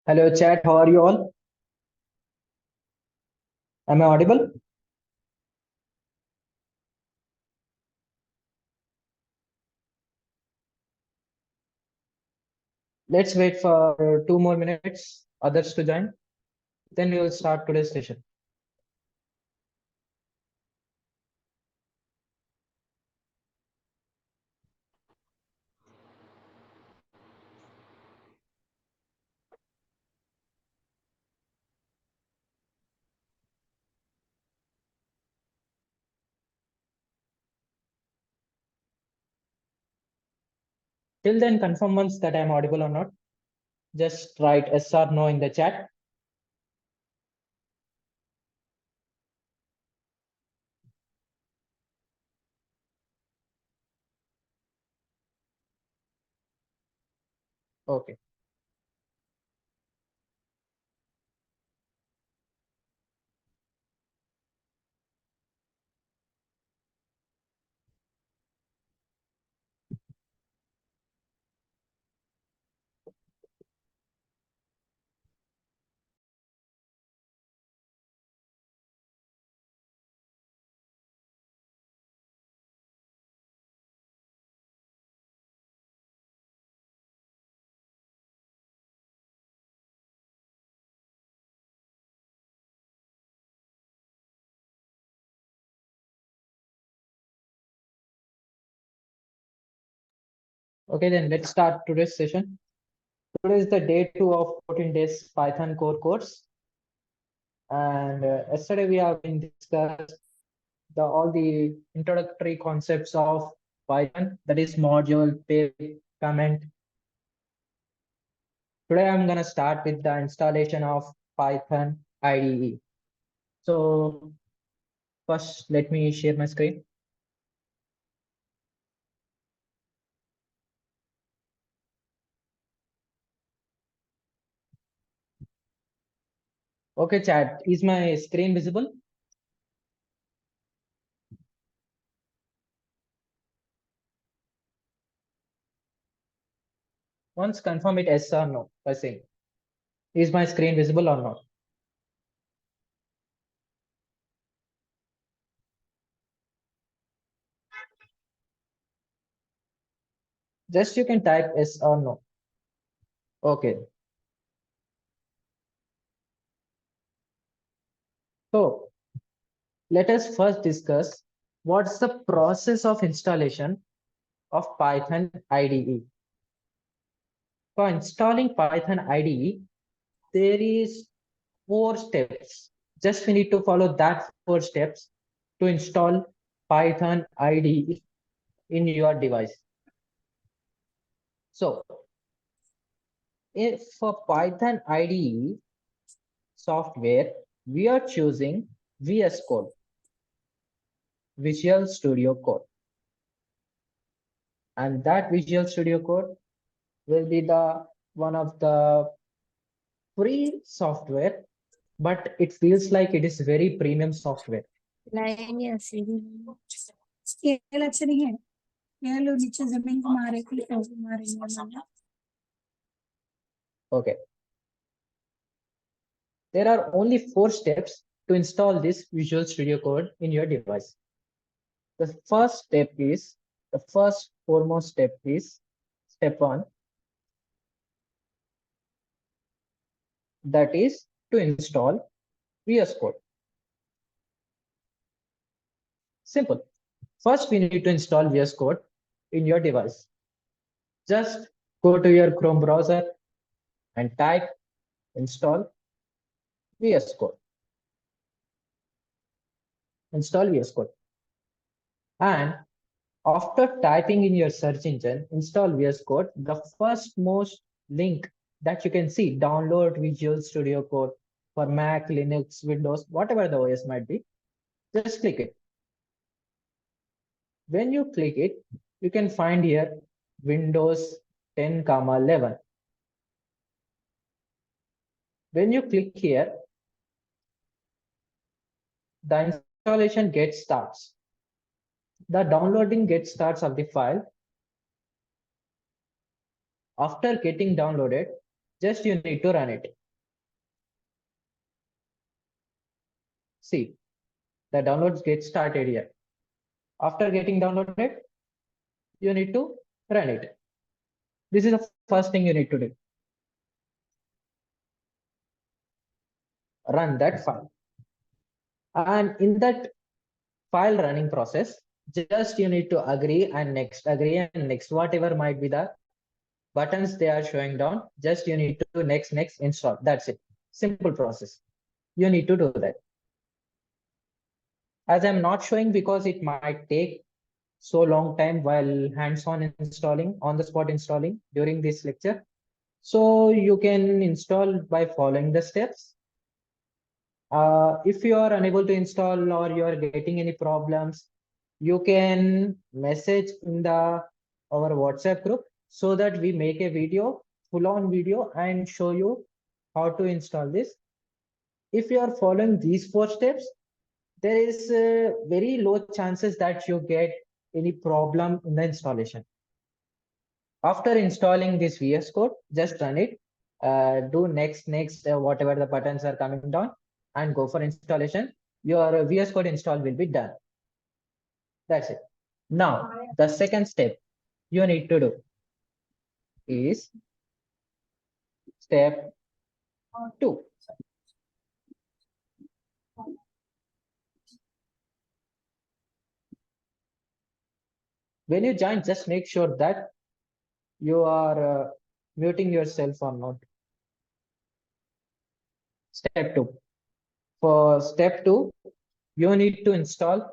Hello, chat. How are you all? Am I audible? Let's wait for 2 more minutes, others to join. Then we will start today's session. Till then, confirm once that I'm audible or not. Just write yes or no in the chat. Okay. Okay, then let's start today's session. Today is the day 2 of 14 days Python core course. And yesterday we have been discussed all the introductory concepts of Python, that is module, pay, comment. Today I'm gonna start with the installation of Python IDE. So first, let me share my screen. Okay, chat, is my screen visible? Once confirm it yes or no by saying, is my screen visible or not? Just you can type yes or no. Okay. So let us first discuss what's the process of installation of Python IDE. For installing Python IDE, there is 4 steps. Just we need to follow that 4 steps to install Python IDE in your device. So if for Python IDE software, we are choosing VS Code, Visual Studio Code. And that Visual Studio Code will be the one of the free software, but it feels like it is very premium software. Line ऐसे ही scale अच्छे नहीं है ये लोग नीचे जमीन को मारे कुछ मारेंगे मारना Okay. There are only 4 steps to install this Visual Studio Code in your device. The first foremost step is step 1. That is to install VS Code. Simple. First, we need to install VS Code in your device. Just go to your Chrome browser and type install VS Code. Install VS Code. And after typing in your search engine, install VS Code, the first most link that you can see, download Visual Studio Code for Mac, Linux, Windows, whatever the OS might be, just click it. When you click it, you can find here Windows 10, 11. When you click here, the installation gets starts. The downloading gets starts of the file. After getting downloaded, just you need to run it. See, the downloads get started here. After getting downloaded, you need to run it. This is the first thing you need to do. Run that file. And in that file running process, just you need to agree and next, whatever might be the buttons they are showing down, just you need to next, install. That's it. Simple process. You need to do that. As I'm not showing because it might take so long time while hands-on installing, on the spot installing during this lecture. So you can install by following the steps. If you are unable to install or you are getting any problems, you can message in our WhatsApp group so that we make a video, full-on video, and show you how to install this. If you are following these 4 steps, there is very low chances that you get any problem in the installation. After installing this VS Code, just run it, do next, whatever the buttons are coming down, and go for installation. Your VS Code install will be done. That's it. Now, the second step you need to do is step 2. When you join, just make sure that you are muting yourself or not. Step 2. For step 2, you need to install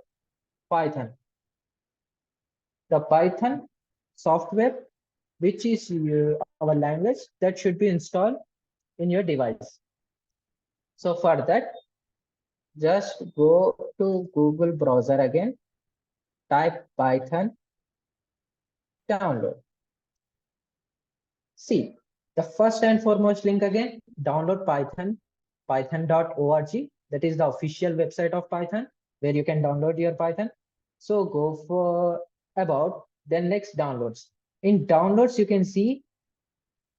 Python. The Python software, which is our language, that should be installed in your device. So for that, just go to Google browser again, type Python, download. See, the first and foremost link again, download Python, python.org. That is the official website of Python where you can download your Python. So go for about, then next downloads. In downloads, you can see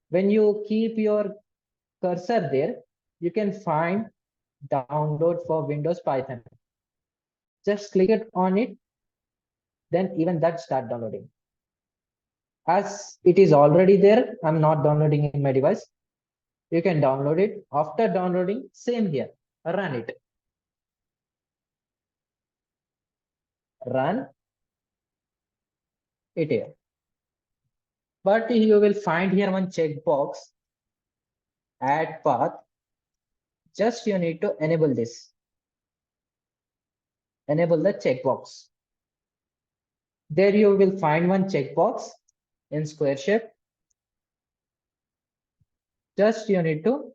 when you keep your cursor there, you can find download for Windows Python. Just click it on it, then even that start downloading. As it is already there, I'm not downloading in my device. You can download it. After downloading, same here, run it. run it here. But you will find here one checkbox, add path. Just you need to enable this. Enable the checkbox. There you will find one checkbox in square shape. Just you need to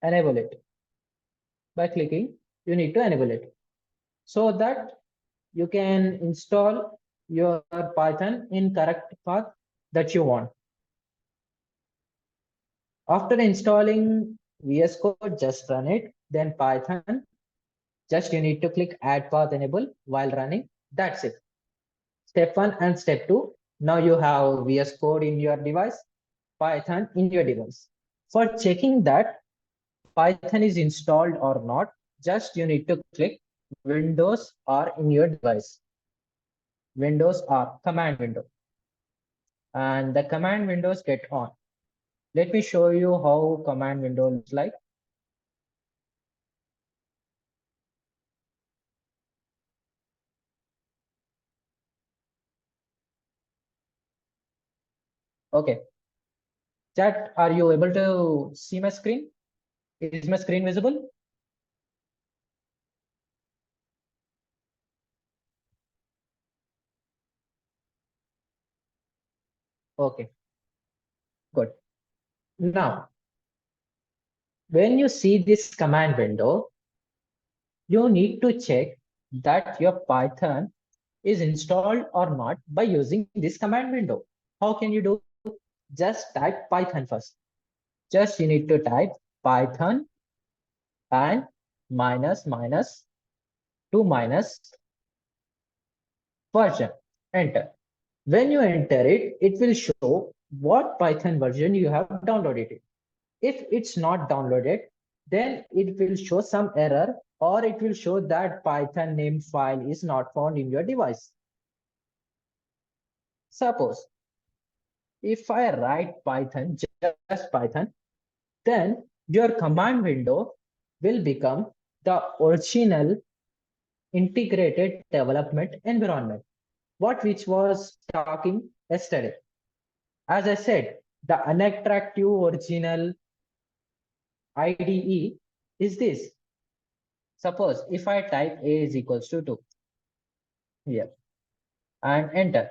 enable it. By clicking, you need to enable it so that you can install your Python in correct path that you want. After installing VS Code, just run it. Then Python, just you need to click add path enable while running. That's it. Step 1 and step 2. Now you have VS Code in your device, Python in your device. For checking that Python is installed or not, just you need to click Windows R in your device. Windows R, command window. And the command windows get on. Let me show you how command window looks like. Okay. Chat, are you able to see my screen? Is my screen visible? Okay, good. Now, when you see this command window, you need to check that your Python is installed or not by using this command window. How can you do? Just type Python first. Just you need to type Python and minus to minus version. Enter. When you enter it, it will show what Python version you have downloaded. If it's not downloaded, then it will show some error or it will show that Python name file is not found in your device. Suppose if I write Python, just Python, then your command window will become the original integrated development environment, which was talking yesterday. As I said, the unattractive original IDE is this. Suppose if I type A is equals to 2 here and enter,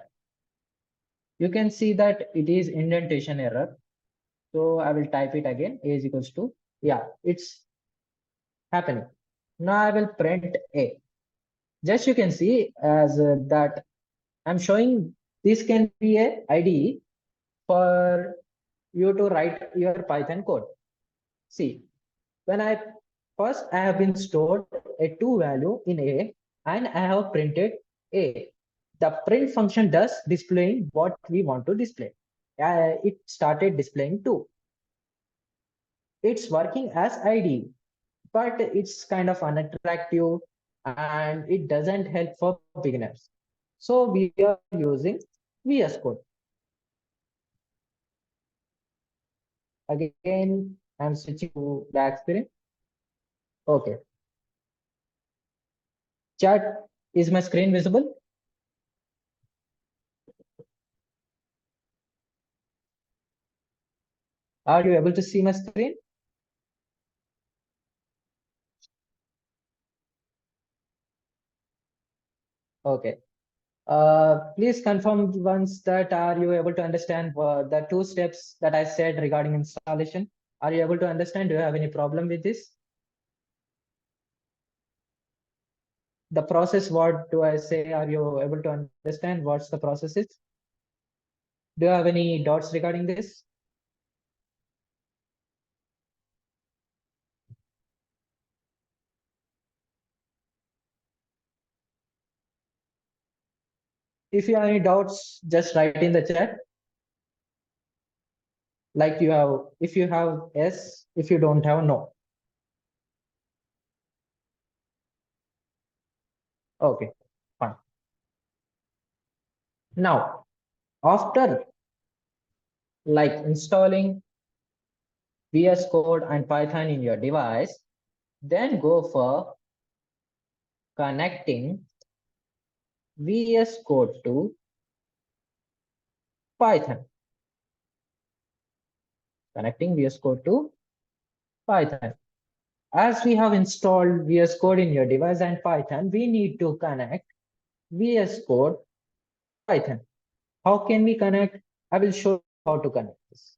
you can see that it is indentation error. So I will type it again, A is equals to, yeah, it's happening. Now I will print A. Just you can see as that I'm showing this can be a IDE for you to write your Python code. See, when I have been stored a 2 value in A and I have printed A. The print function does displaying what we want to display. It started displaying 2. It's working as ID, but it's kind of unattractive and it doesn't help for beginners. So we are using VS Code. Again, I'm switching to back screen. Okay. Chat, is my screen visible? Are you able to see my screen? Okay. Please confirm once that are you able to understand the 2 steps that I said regarding installation? Are you able to understand? Do you have any problem with this? The process, what do I say? Are you able to understand what's the process is? Do you have any doubts regarding this? If you have any doubts, just write in the chat. Like you have, if you have yes, if you don't have no. Okay, fine. Now, after like installing VS Code and Python in your device, then go for connecting VS Code to Python. Connecting VS Code to Python. As we have installed VS Code in your device and Python, we need to connect VS Code Python. How can we connect? I will show you how to connect this.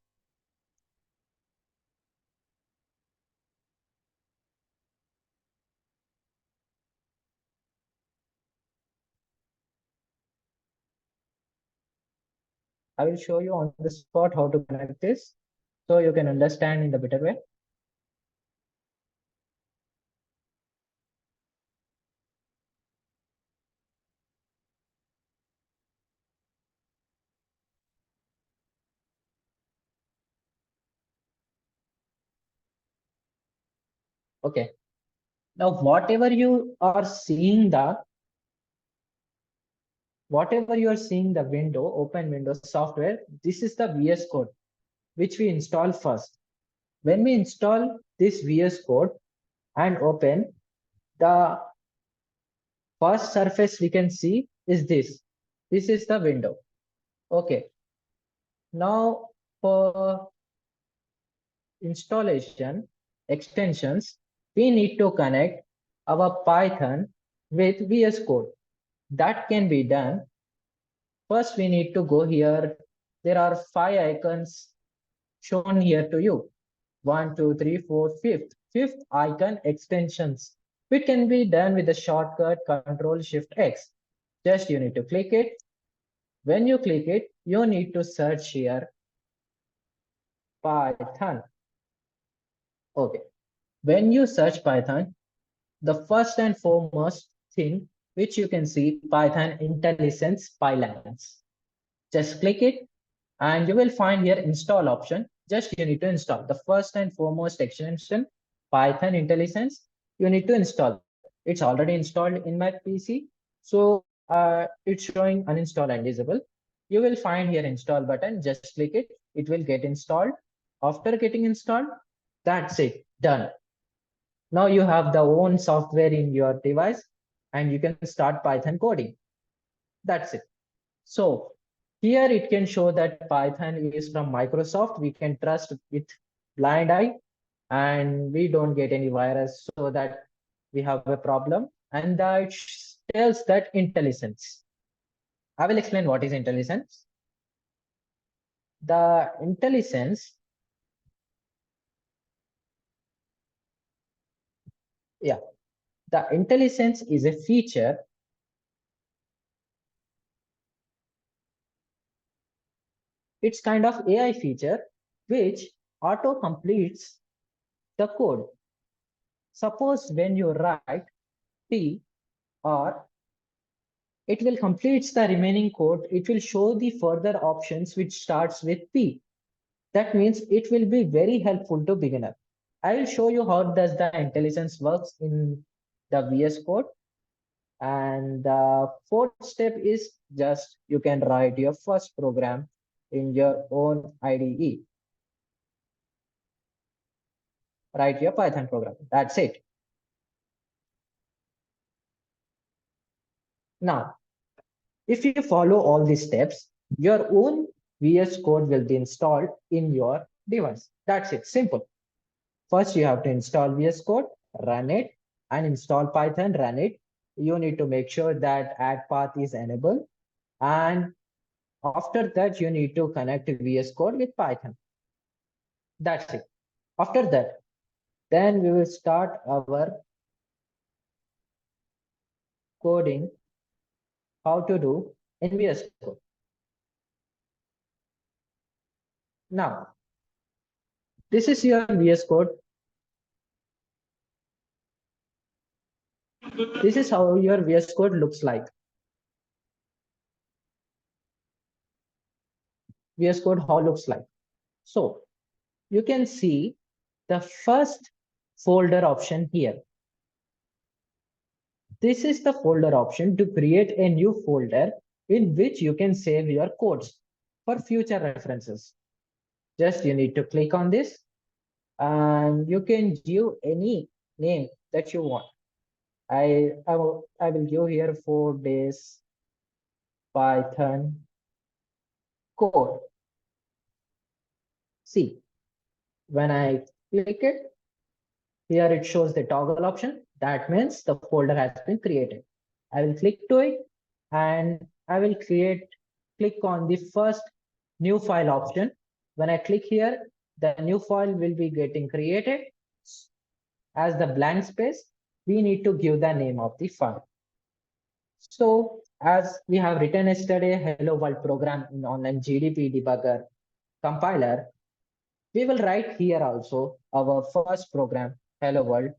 I will show you on the spot how to connect this so you can understand in the better way. Okay. Now, whatever you are seeing the window, open Windows software, this is the VS Code, which we install first. When we install this VS Code and open, the first surface we can see is this. This is the window. Okay. Now, for installation extensions, we need to connect our Python with VS Code. That can be done. First, we need to go here. There are 5 icons shown here to you. 1, 2, 3, 4, 5th. Fifth icon extensions. It can be done with the shortcut Ctrl+Shift+X. Just you need to click it. When you click it, you need to search here Python. Okay. When you search Python, the first and foremost thing which you can see Python IntelliSense pylons. Just click it and you will find here install option. Just you need to install the first and foremost extension Python IntelliSense. You need to install. It's already installed in my PC. So it's showing uninstall and disable. You will find here install button. Just click it. It will get installed. After getting installed, that's it. Done. Now you have the own software in your device and you can start Python coding. That's it. So here it can show that Python is from Microsoft. We can trust with blind eye and we don't get any virus so that we have a problem. And it tells that IntelliSense. I will explain what is IntelliSense. The IntelliSense, the IntelliSense is a feature. It's kind of AI feature which auto completes the code. Suppose when you write P or it will complete the remaining code. It will show the further options which starts with P. That means it will be very helpful to beginner. I will show you how does the IntelliSense works in the VS Code. And the fourth step is just you can write your first program in your own IDE. Write your Python program. That's it. Now, if you follow all these steps, your own VS Code will be installed in your device. That's it. Simple. First, you have to install VS Code, run it, and install Python, run it. You need to make sure that add path is enabled. And after that, you need to connect VS Code with Python. That's it. After that, then we will start our coding, how to do in VS Code. Now, this is your VS Code. This is how your VS Code looks like. VS Code how looks like. So you can see the first folder option here. This is the folder option to create a new folder in which you can save your codes for future references. Just you need to click on this and you can give any name that you want. I will give here 4 days Python code. See, when I click it, here it shows the toggle option. That means the folder has been created. I will click to it and I will click on the first new file option. When I click here, the new file will be getting created. As the blank space, we need to give the name of the file. So as we have written yesterday, hello world program in online GDP debugger compiler, we will write here also our first program, hello world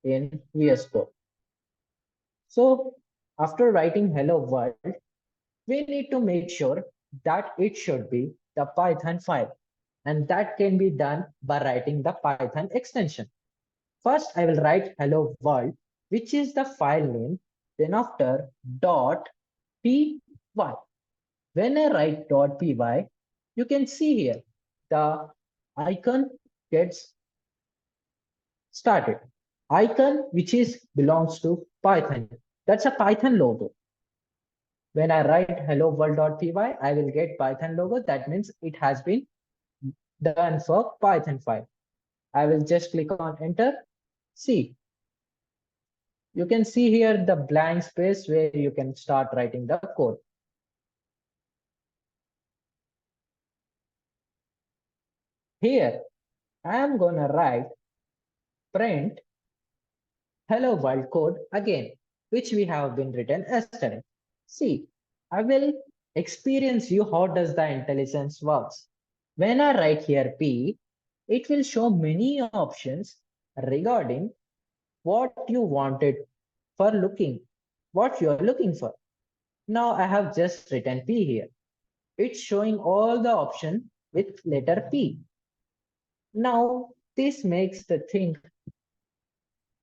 in VS Code. So after writing hello world, we need to make sure that it should be the Python file. And that can be done by writing the Python extension. First, I will write hello world, which is the file name. Then after .py. When I write .py, you can see here the icon gets started. Icon which is belongs to Python. That's a Python logo. When I write hello world.py, I will get Python logo. That means it has been done for Python file. I will just click on enter. See, you can see here the blank space where you can start writing the code. Here, I am gonna write print hello world code again, which we have been written yesterday. See, I will experience you how does the intelligence works. When I write here P, it will show many options regarding what you wanted for looking, what you're looking for. Now I have just written P here. It's showing all the options with letter P. Now this makes the thing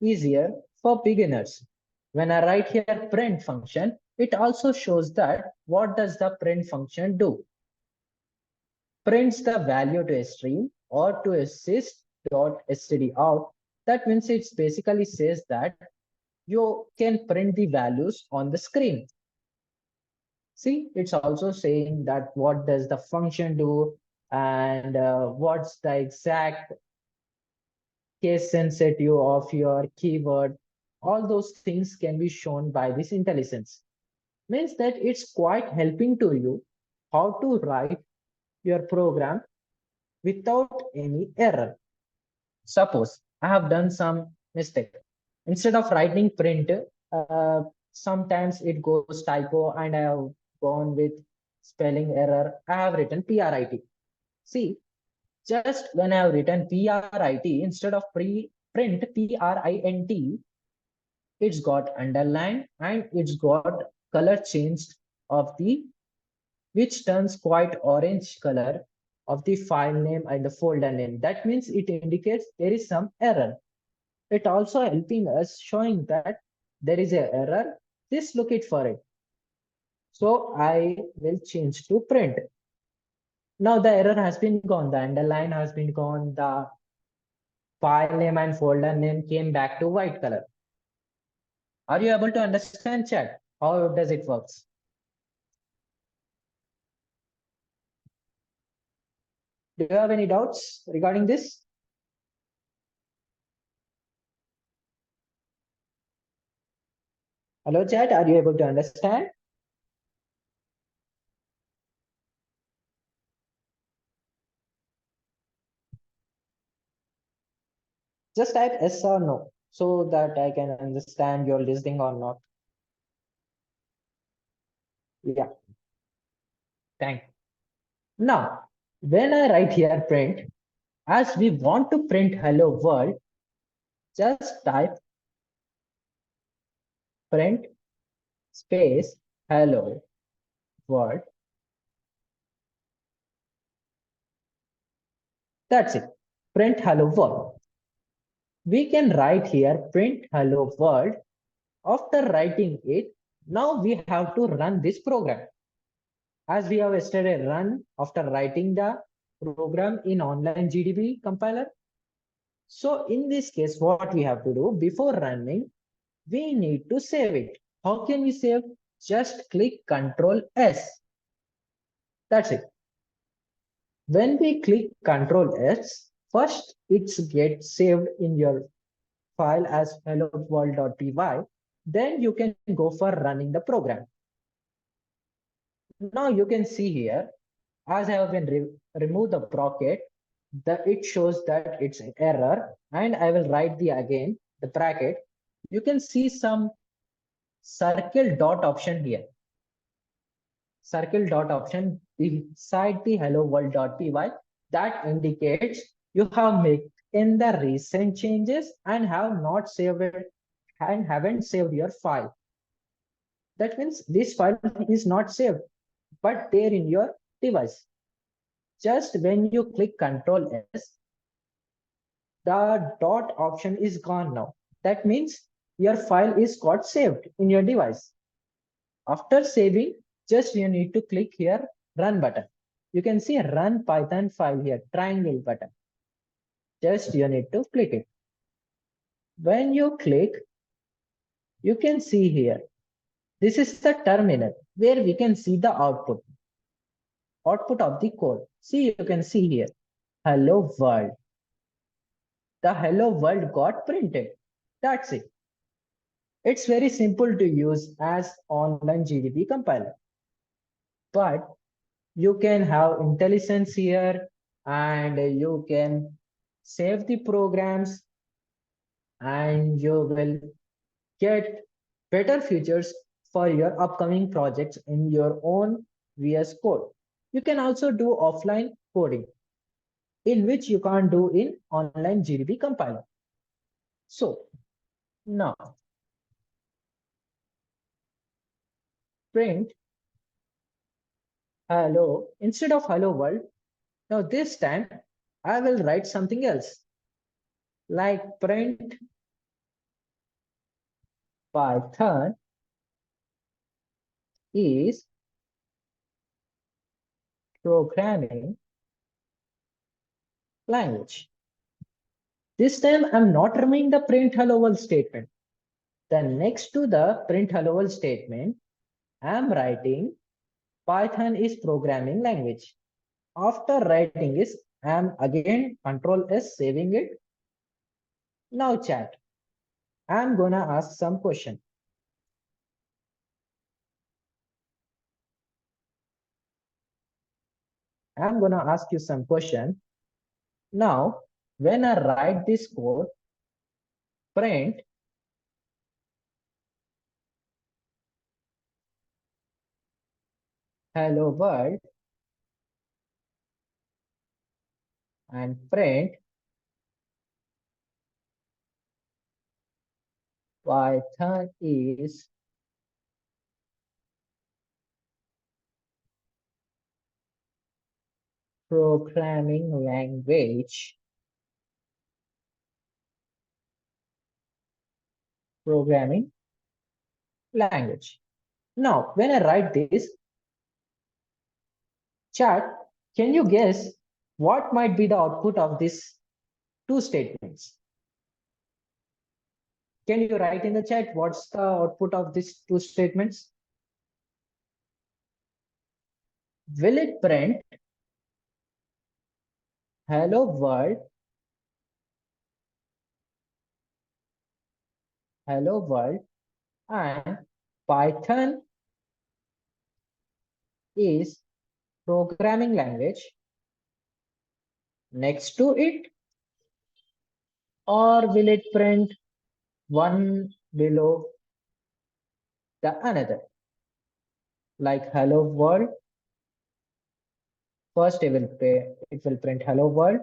easier for beginners. When I write here print function, it also shows that what does the print function do? Prints the value to a string or to a sys.std out. That means it basically says that you can print the values on the screen. See, it's also saying that what does the function do and what's the exact case sensitive of your keyword. All those things can be shown by this intelligence. Means that it's quite helping to you how to write your program without any error. Suppose I have done some mistake. Instead of writing print, sometimes it goes typo and I have gone with spelling error. I have written PRIT. See, just when I have written PRIT instead of print PRINT, it's got underline and it's got color changed of the which turns quite orange color of the file name and the folder name. That means it indicates there is some error. It also helping us showing that there is an error. Just look it for it. So I will change to print. Now the error has been gone. The underline has been gone. The file name and folder name came back to white color. Are you able to understand, chat? How does it works? Do you have any doubts regarding this? Hello, chat. Are you able to understand? Just type yes or no so that I can understand you're listening or not. Yeah. Thank you. Now, when I write here print, as we want to print hello world, just type print space hello world. That's it. Print hello world. We can write here print hello world. After writing it, now we have to run this program. As we have yesterday run after writing the program in online GDB compiler. So in this case, what we have to do before running, we need to save it. How can we save? Just click Control S. That's it. When we click Control S, first it gets saved in your file as hello-world.py. Then you can go for running the program. Now you can see here, as I have been remove the bracket, it shows that it's an error, and I will write the again the bracket. You can see some circle dot option here. Circle dot option beside the hello world.py that indicates you have made in the recent changes and have not saved it and haven't saved your file. That means this file is not saved, but there in your device. Just when you click Control S, the dot option is gone now. That means your file is got saved in your device. After saving, just you need to click here Run button. You can see Run Python file here, triangle button. Just you need to click it. When you click, you can see here. This is the terminal where we can see the output of the code. See, you can see here, hello world. The hello world got printed. That's it. It's very simple to use as online GDB compiler. But you can have intelligence here and you can save the programs and you will get better features for your upcoming projects in your own VS Code. You can also do offline coding in which you can't do in online GDB compiler. So now print hello instead of hello world. Now this time I will write something else like print Python is programming language. This time I'm not removing the print hello world statement. Then next to the print hello world statement, I'm writing Python is programming language. After writing this, I'm again Control S saving it. Now chat. I'm gonna ask some question. I'm gonna ask you some question. Now, when I write this code, print hello world and print Python is programming language. Programming language. Now, when I write this, chat, can you guess what might be the output of these two statements? Can you write in the chat what's the output of these two statements? Will it print hello world, and Python is programming language next to it, or will it print one below the another? Like hello world, first it will print hello world,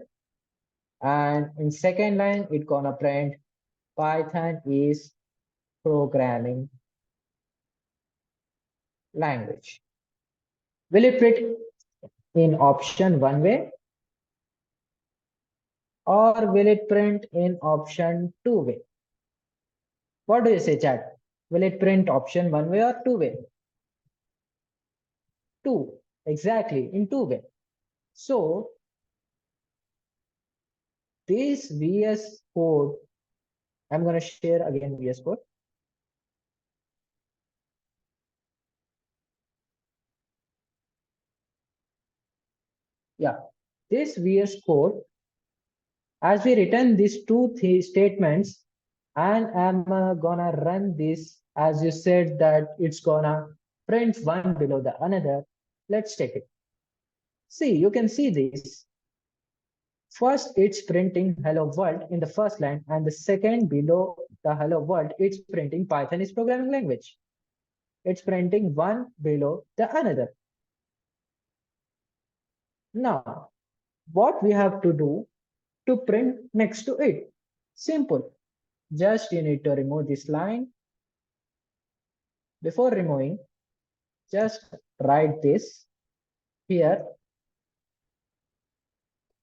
and in second line it gonna print Python is programming language. Will it print in option one way, or will it print in option two way? What do you say, chat? Will it print option one way or two way? Two, exactly, in two way. So this VS Code, I'm going to share again VS Code. Yeah, this VS Code, as we return these two statements, and I'm gonna run this as you said that it's gonna print one below the another. Let's take it. See, you can see this. First, it's printing hello world in the first line, and the second below the hello world, it's printing Python is programming language. It's printing one below the another. Now, what we have to do to print next to it? Simple. Just you need to remove this line. Before removing, just write this here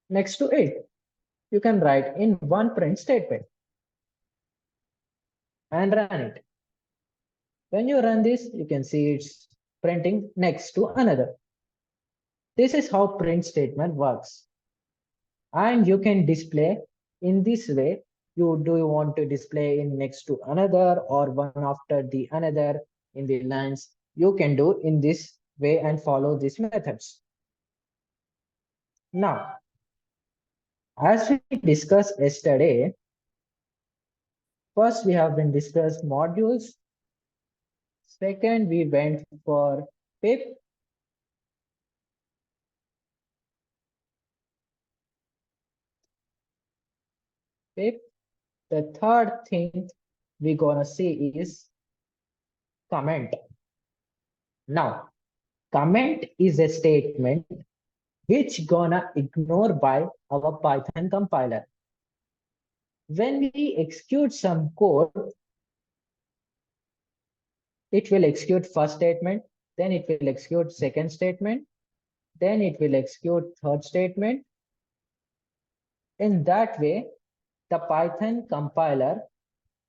next to it. You can write in one print statement and run it. When you run this, you can see it's printing next to another. This is how print statement works. And you can display in this way. You want to display in next to another or one after the another in the lines. You can do in this way and follow these methods. Now, as we discussed yesterday, first we have been discussed modules. Second, we went for pip. Pip. The third thing we're gonna see is comment. Now, comment is a statement which gonna ignore by our Python compiler. When we execute some code, it will execute first statement, then it will execute second statement, then it will execute third statement. In that way, the Python compiler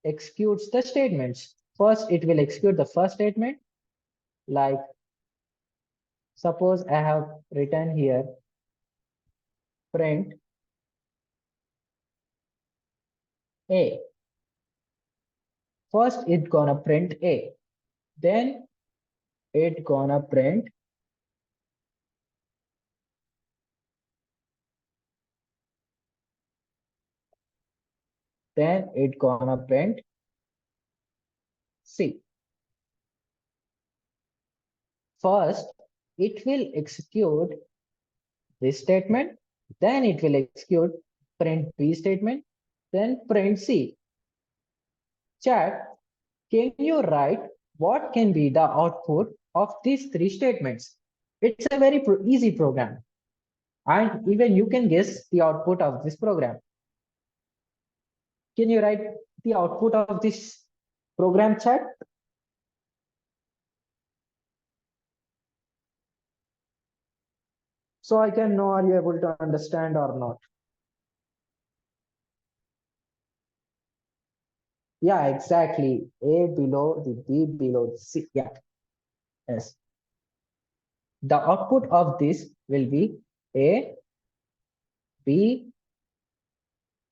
executes the statements. First, it will execute the first statement, like suppose I have written here print A. First, it gonna print A. Then it gonna print C. First, it will execute this statement, then it will execute print B statement, then print C. Chat, can you write what can be the output of these three statements? It's a very easy program. And even you can guess the output of this program. Can you write the output of this program, chat? So I can know are you able to understand or not? Yeah, exactly. A below the B below the C. Yeah, yes. The output of this will be A, B,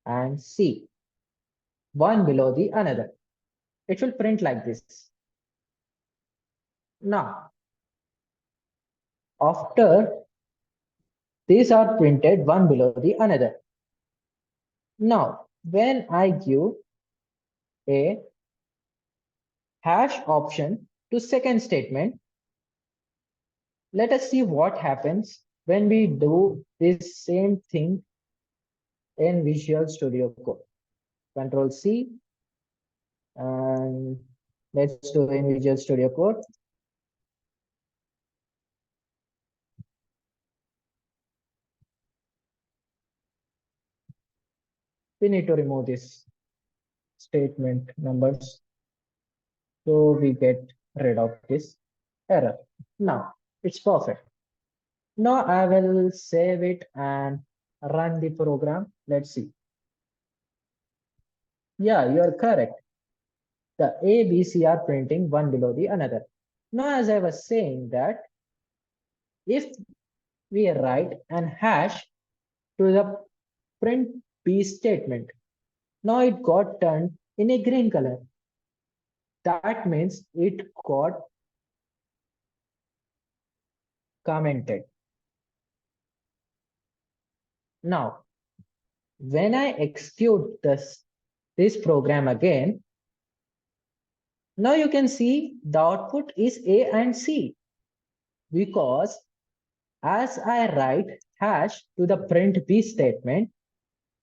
and C, one below the another. It will print like this. Now, after these are printed one below the another. Now, when I give a hash option to second statement, let us see what happens when we do this same thing in Visual Studio Code. Control C, and let's do in Visual Studio Code. We need to remove this statement numbers so we get rid of this error. Now it's perfect. Now I will save it and run the program. Let's see. Yeah, you're correct. The A, B, C are printing one below the another. Now, as I was saying that if we write an hash to the print B statement, now it got turned in a green color. That means it got commented. Now, when I execute this program again, now you can see the output is A and C, because as I write hash to the print B statement,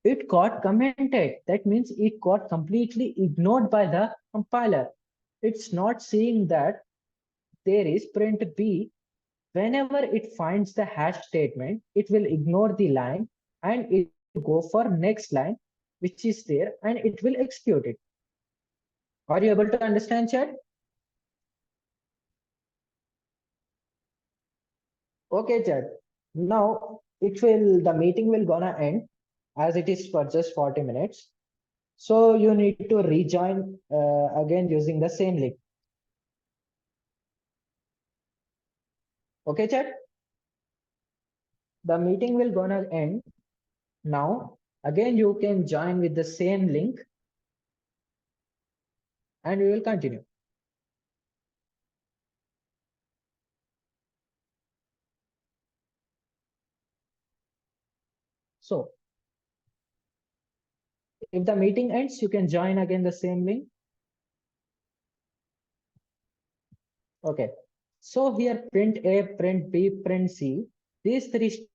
it got commented. That means it got completely ignored by the compiler. It's not seeing that there is print B. Whenever it finds the hash statement, it will ignore the line and it will go for next line, which is there, and it will execute it. Are you able to understand, chat? Okay, chat. Now the meeting will gonna end, as it is for just 40 minutes. So you need to rejoin again using the same link. Okay, chat? The meeting will gonna end now. Again, you can join with the same link and we will continue. So if the meeting ends, you can join again the same link. Okay. So here print A, print B, print C, these three